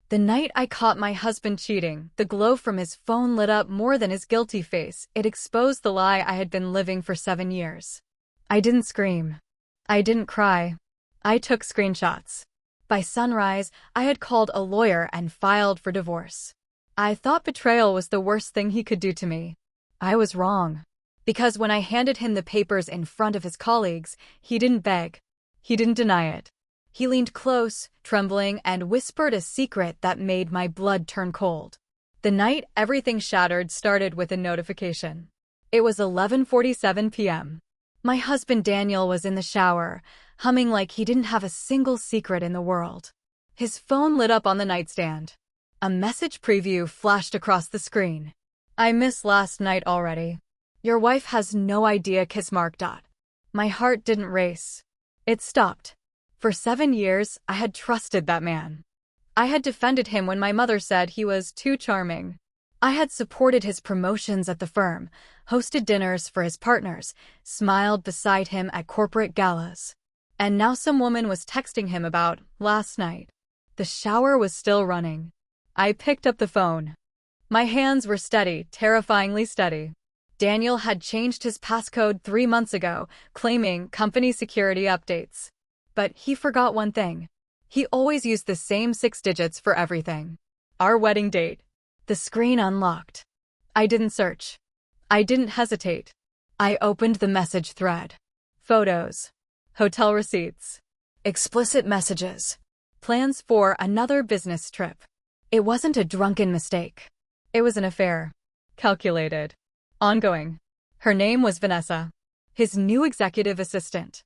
The night I caught my husband cheating, the glow from his phone lit up more than his guilty face. It exposed the lie I had been living for 7 years. I didn't scream. I didn't cry. I took screenshots. By sunrise, I had called a lawyer and filed for divorce. I thought betrayal was the worst thing he could do to me. I was wrong. Because when I handed him the papers in front of his colleagues, he didn't beg. He didn't deny it. He leaned close, trembling, and whispered a secret that made my blood turn cold. The night everything shattered started with a notification. It was 11:47 p.m. My husband Daniel was in the shower, humming like he didn't have a single secret in the world. His phone lit up on the nightstand. A message preview flashed across the screen. I missed last night already. Your wife has no idea. Kiss mark. My heart didn't race. It stopped. For 7 years, I had trusted that man. I had defended him when my mother said he was too charming. I had supported his promotions at the firm, hosted dinners for his partners, smiled beside him at corporate galas. And now some woman was texting him about last night. The shower was still running. I picked up the phone. My hands were steady, terrifyingly steady. Daniel had changed his passcode 3 months ago, claiming company security updates. But he forgot one thing. He always used the same 6 digits for everything. Our wedding date. The screen unlocked. I didn't search. I didn't hesitate. I opened the message thread. Photos. Hotel receipts. Explicit messages. Plans for another business trip. It wasn't a drunken mistake. It was an affair. Calculated. Ongoing. Her name was Vanessa. His new executive assistant.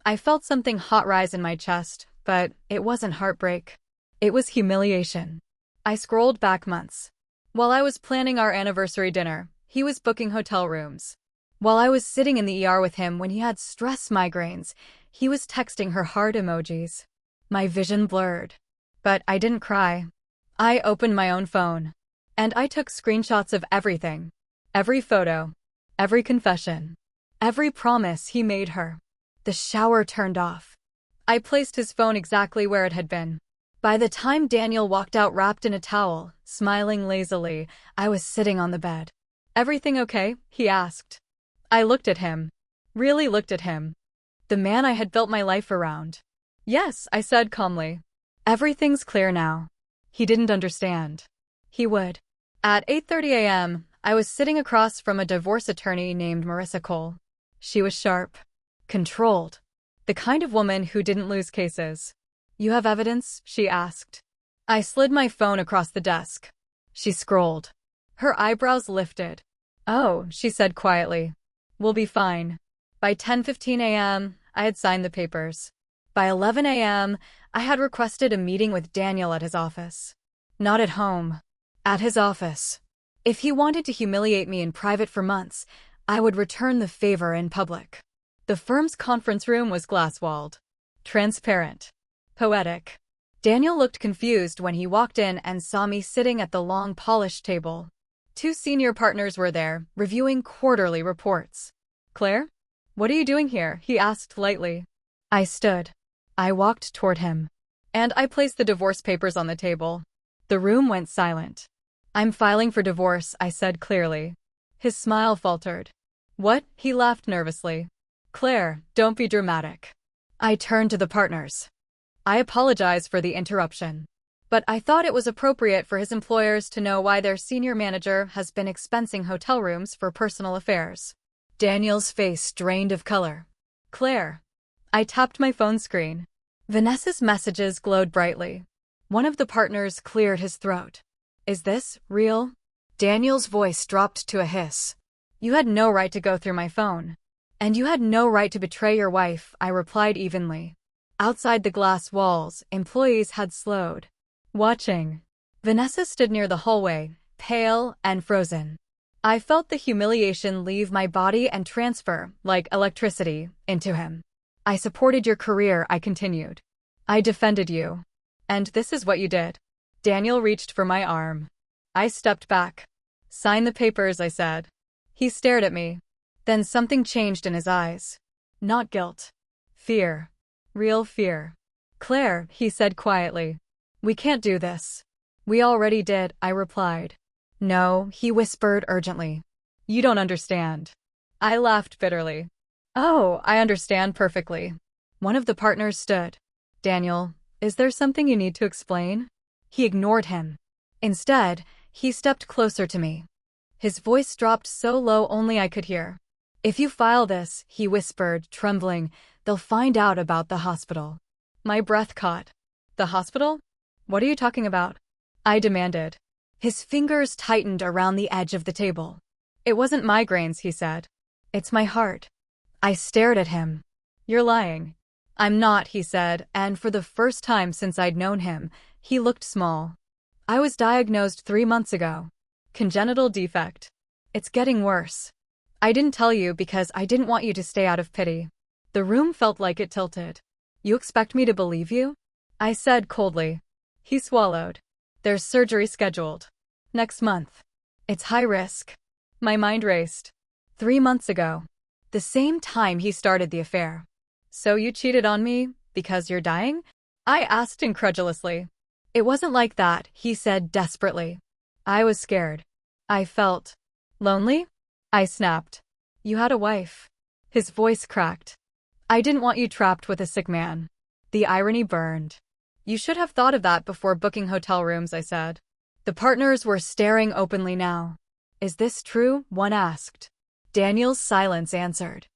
I felt something hot rise in my chest, but it wasn't heartbreak. It was humiliation. I scrolled back months. While I was planning our anniversary dinner, he was booking hotel rooms. While I was sitting in the ER with him when he had stress migraines, he was texting her heart emojis. My vision blurred. But I didn't cry. I opened my own phone. And I took screenshots of everything. Every photo. Every confession. Every promise he made her. The shower turned off. I placed his phone exactly where it had been. By the time Daniel walked out wrapped in a towel, smiling lazily, I was sitting on the bed. Everything okay? He asked. I looked at him. Really looked at him. The man I had built my life around. Yes, I said calmly. Everything's clear now. He didn't understand. He would. At 8:30 a.m., I was sitting across from a divorce attorney named Marissa Cole. She was sharp. Controlled. The kind of woman who didn't lose cases. You have evidence? She asked. I slid my phone across the desk. She scrolled. Her eyebrows lifted. Oh, she said quietly. We'll be fine. By 10:15 a.m., I had signed the papers. By 11 a.m., I had requested a meeting with Daniel at his office. Not at home. At his office. If he wanted to humiliate me in private for months, I would return the favor in public. The firm's conference room was glass-walled. Transparent. Poetic. Daniel looked confused when he walked in and saw me sitting at the long polished table. 2 senior partners were there, reviewing quarterly reports. Claire? What are you doing here? He asked lightly. I stood. I walked toward him. And I placed the divorce papers on the table. The room went silent. I'm filing for divorce, I said clearly. His smile faltered. What? He laughed nervously. Claire, don't be dramatic. I turned to the partners. I apologize for the interruption. But I thought it was appropriate for his employers to know why their senior manager has been expensing hotel rooms for personal affairs. Daniel's face drained of color. Claire. I tapped my phone screen. Vanessa's messages glowed brightly. One of the partners cleared his throat. Is this real? Daniel's voice dropped to a hiss. You had no right to go through my phone. And you had no right to betray your wife, I replied evenly. Outside the glass walls, employees had slowed. Watching. Vanessa stood near the hallway, pale and frozen. I felt the humiliation leave my body and transfer, like electricity, into him. I supported your career, I continued. I defended you. And this is what you did. Daniel reached for my arm. I stepped back. Sign the papers, I said. He stared at me. Then something changed in his eyes. Not guilt. Fear. Real fear. Claire, he said quietly. We can't do this. We already did, I replied. No, he whispered urgently. You don't understand. I laughed bitterly. Oh, I understand perfectly. One of the partners stood. Daniel, is there something you need to explain? He ignored him. Instead, he stepped closer to me. His voice dropped so low only I could hear. If you file this, he whispered, trembling, they'll find out about the hospital. My breath caught. The hospital? What are you talking about? I demanded. His fingers tightened around the edge of the table. It wasn't migraines, he said. It's my heart. I stared at him. You're lying. I'm not, he said, and for the first time since I'd known him, he looked small. I was diagnosed 3 months ago. Congenital defect. It's getting worse. I didn't tell you because I didn't want you to stay out of pity. The room felt like it tilted. You expect me to believe you? I said coldly. He swallowed. There's surgery scheduled. Next month. It's high risk. My mind raced. 3 months ago. The same time he started the affair. So you cheated on me because you're dying? I asked incredulously. It wasn't like that, he said desperately. I was scared. I felt lonely? I snapped. You had a wife. His voice cracked. I didn't want you trapped with a sick man. The irony burned. You should have thought of that before booking hotel rooms, I said. The partners were staring openly now. Is this true? One asked. Daniel's silence answered.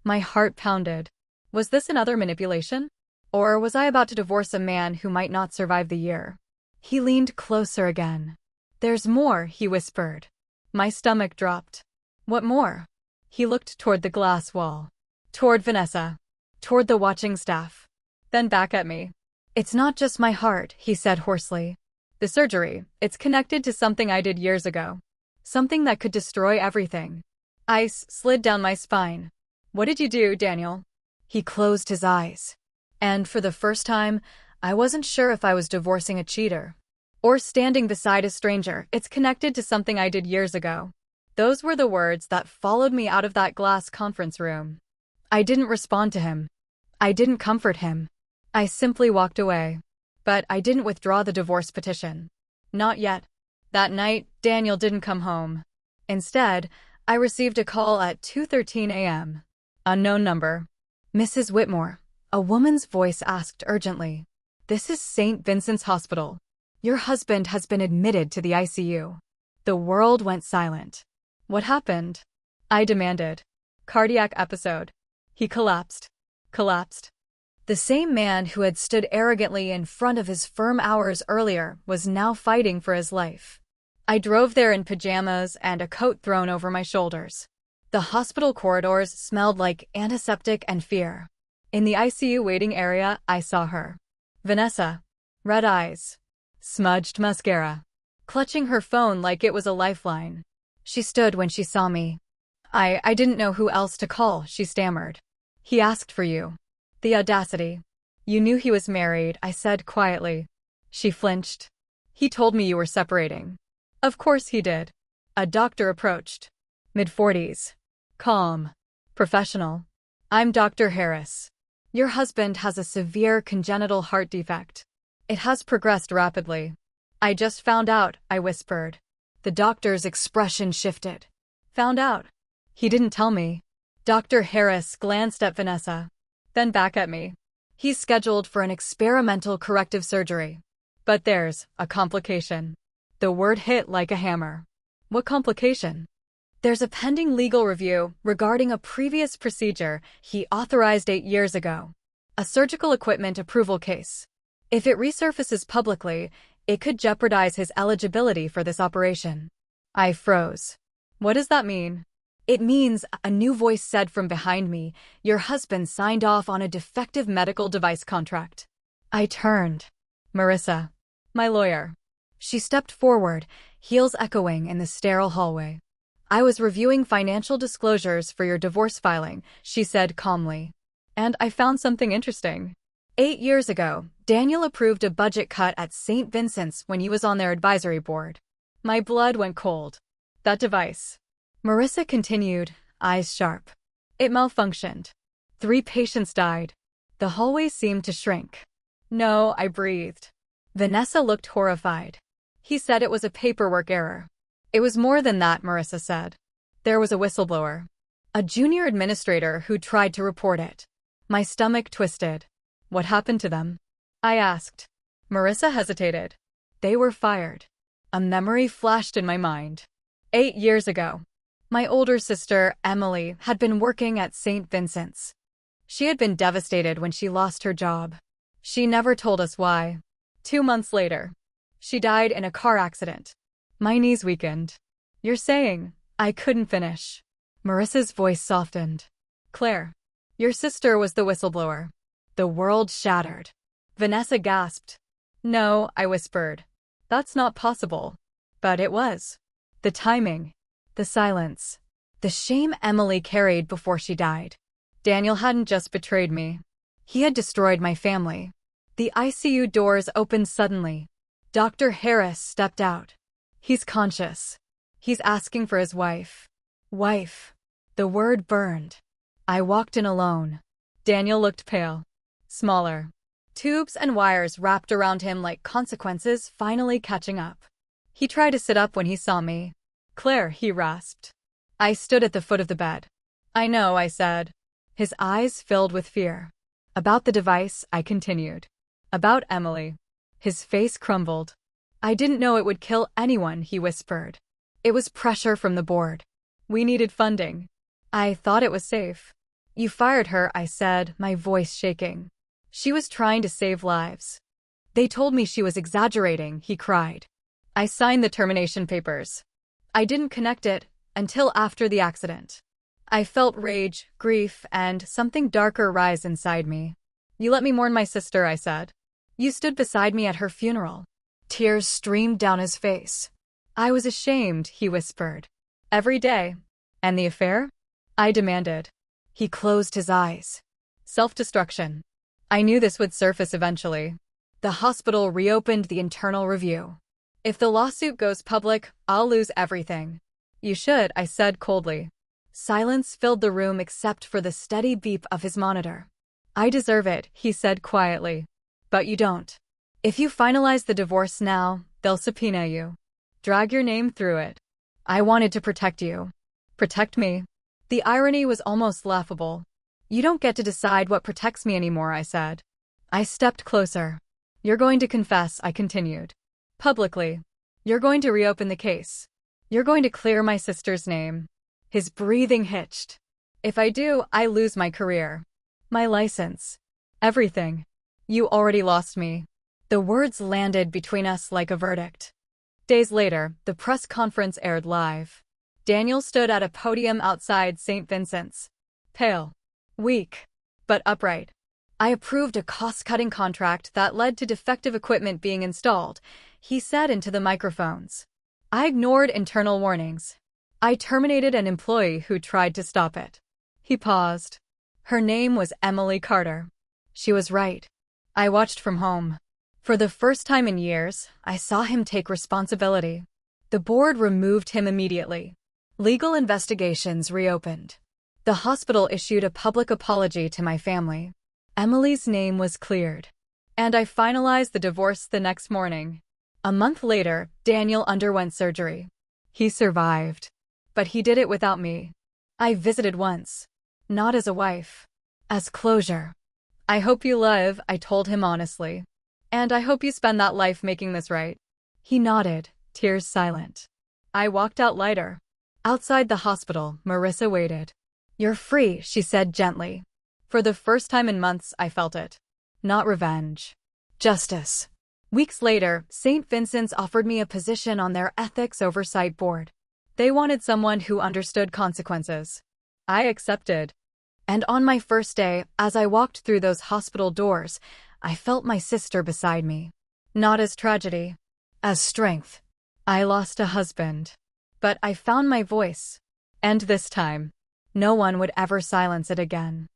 My heart pounded. Was this another manipulation? Or was I about to divorce a man who might not survive the year? He leaned closer again. There's more, he whispered. My stomach dropped. What more? He looked toward the glass wall. Toward Vanessa. Toward the watching staff. Then back at me. It's not just my heart, he said hoarsely. The surgery, it's connected to something I did years ago. Something that could destroy everything. Ice slid down my spine. What did you do, Daniel? He closed his eyes. And for the first time, I wasn't sure if I was divorcing a cheater or standing beside a stranger. It's connected to something I did years ago. Those were the words that followed me out of that glass conference room. I didn't respond to him. I didn't comfort him. I simply walked away. But I didn't withdraw the divorce petition. Not yet. That night, Daniel didn't come home. Instead, I received a call at 2:13 a.m. Unknown number. Mrs. Whitmore, a woman's voice asked urgently. This is St. Vincent's Hospital. Your husband has been admitted to the ICU. The world went silent. What happened? I demanded. Cardiac episode. He collapsed. Collapsed. The same man who had stood arrogantly in front of his firm hours earlier was now fighting for his life. I drove there in pajamas and a coat thrown over my shoulders. The hospital corridors smelled like antiseptic and fear. In the ICU waiting area, I saw her. Vanessa. Red eyes. Smudged mascara. Clutching her phone like it was a lifeline. She stood when she saw me. I didn't know who else to call, she stammered. He asked for you. The audacity. You knew he was married, I said quietly. She flinched. He told me you were separating. Of course he did. A doctor approached. Mid-40s. Calm. Professional. I'm Dr. Harris. Your husband has a severe congenital heart defect. It has progressed rapidly. I just found out, I whispered. The doctor's expression shifted. Found out. He didn't tell me. Dr. Harris glanced at Vanessa. Then back at me. He's scheduled for an experimental corrective surgery. But there's a complication. The word hit like a hammer. What complication? There's a pending legal review regarding a previous procedure he authorized 8 years ago. A surgical equipment approval case. If it resurfaces publicly, it could jeopardize his eligibility for this operation. I froze. What does that mean? It means, a new voice said from behind me, your husband signed off on a defective medical device contract. I turned. Marissa. My lawyer. She stepped forward, heels echoing in the sterile hallway. I was reviewing financial disclosures for your divorce filing, she said calmly. And I found something interesting. 8 years ago, Daniel approved a budget cut at St. Vincent's when he was on their advisory board. My blood went cold. That device. Marissa continued, eyes sharp. It malfunctioned. 3 patients died. The hallway seemed to shrink. No, I breathed. Vanessa looked horrified. He said it was a paperwork error. It was more than that, Marissa said. There was a whistleblower. A junior administrator who tried to report it. My stomach twisted. What happened to them? I asked. Marissa hesitated. They were fired. A memory flashed in my mind. 8 years ago. My older sister, Emily, had been working at St. Vincent's. She had been devastated when she lost her job. She never told us why. 2 months later, she died in a car accident. My knees weakened. You're saying, I couldn't finish. Marissa's voice softened. Claire, your sister was the whistleblower. The world shattered. Vanessa gasped. No, I whispered. That's not possible. But it was. The timing. The silence. The shame Emily carried before she died. Daniel hadn't just betrayed me. He had destroyed my family. The ICU doors opened suddenly. Dr. Harris stepped out. He's conscious. He's asking for his wife. Wife. The word burned. I walked in alone. Daniel looked pale. Smaller. Tubes and wires wrapped around him like consequences finally catching up. He tried to sit up when he saw me. Claire, he rasped. I stood at the foot of the bed. I know, I said. His eyes filled with fear. About the device, I continued. About Emily. His face crumbled. I didn't know it would kill anyone, he whispered. It was pressure from the board. We needed funding. I thought it was safe. You fired her, I said, my voice shaking. She was trying to save lives. They told me she was exaggerating, he cried. I signed the termination papers. I didn't connect it until after the accident. I felt rage, grief, and something darker rise inside me. You let me mourn my sister, I said. You stood beside me at her funeral. Tears streamed down his face. I was ashamed, he whispered. Every day. And the affair? I demanded. He closed his eyes. Self-destruction. I knew this would surface eventually. The hospital reopened the internal review. If the lawsuit goes public, I'll lose everything. You should, I said coldly. Silence filled the room except for the steady beep of his monitor. I deserve it, he said quietly. But you don't. If you finalize the divorce now, they'll subpoena you. Drag your name through it. I wanted to protect you. Protect me. The irony was almost laughable. You don't get to decide what protects me anymore, I said. I stepped closer. You're going to confess, I continued. Publicly. You're going to reopen the case. You're going to clear my sister's name. His breathing hitched. If I do, I lose my career. My license. Everything. You already lost me. The words landed between us like a verdict. Days later, the press conference aired live. Daniel stood at a podium outside St. Vincent's. Pale. Weak. But upright. I approved a cost-cutting contract that led to defective equipment being installed, he said into the microphones. I ignored internal warnings. I terminated an employee who tried to stop it. He paused. Her name was Emily Carter. She was right. I watched from home. For the first time in years, I saw him take responsibility. The board removed him immediately. Legal investigations reopened. The hospital issued a public apology to my family. Emily's name was cleared. And I finalized the divorce the next morning. A month later, Daniel underwent surgery. He survived. But he did it without me. I visited once. Not as a wife. As closure. I hope you live, I told him honestly. And I hope you spend that life making this right. He nodded, tears silent. I walked out lighter. Outside the hospital, Marissa waited. You're free, she said gently. For the first time in months, I felt it. Not revenge. Justice. Weeks later, St. Vincent's offered me a position on their ethics oversight board. They wanted someone who understood consequences. I accepted. And on my first day, as I walked through those hospital doors, I felt my sister beside me. Not as tragedy. As strength. I lost a husband. But I found my voice. And this time, no one would ever silence it again.